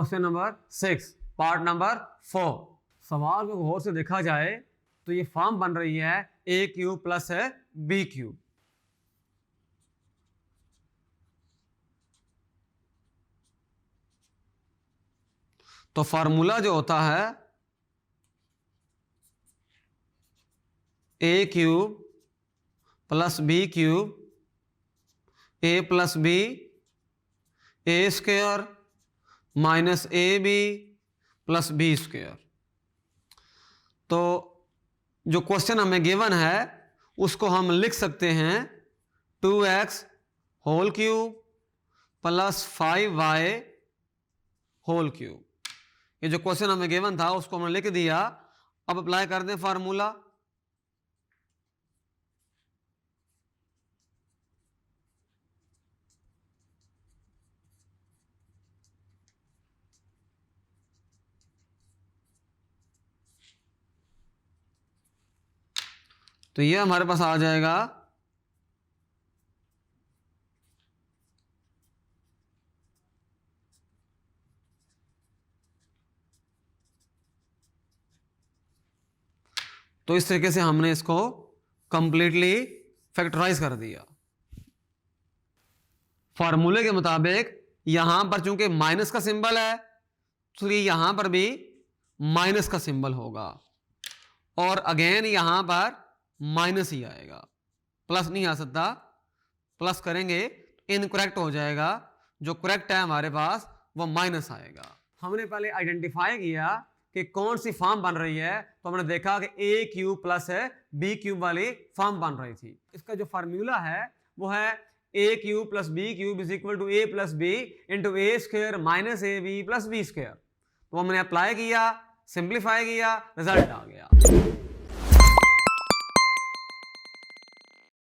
Question number 6 part number 4। सवाल को गौर से देखा जाए तो ये फॉर्म बन रही है a क्यूब प्लस है b क्यूब। तो फार्मूला जो होता है a cube plus b cube a plus b a square minus a b plus b square. तो जो क्वेश्चन हमें गिवन है उसको हम लिख सकते हैं 2x whole cube plus 5y whole cube. ये जो क्वेश्चन हमें गिवन था उसको हमने लिख दिया। अब अप्लाई कर दें फार्मूला। तो ये हमारे पास आ जाएगा तो इस तरीके से हमने इसको कंप्लीटली फैक्टराइज कर दिया। फॉर्मूले के मुताबिक यहां पर चूंकि माइनस का सिंबल है तो ये यहां पर भी माइनस का सिंबल होगा और अगेन यहां पर माइनस ही आएगा, प्लस नहीं आ सकता। प्लस करेंगे इनकरेक्ट हो जाएगा, जो करेक्ट है हमारे पास वो माइनस आएगा। हमने पहले आइडेंटिफाई किया कि कौन सी फॉर्म बन रही है, तो हमने देखा कि a क्यूब प्लस है b क्यूब वाली फॉर्म बन रही थी। इसका जो फार्मूला है वो है a cube plus b cube is equal to a plus b into a square minus a b plus b square. तो हमने अप्लाई किया, सिंप्लीफाई किया, रिजल्ट आ गया।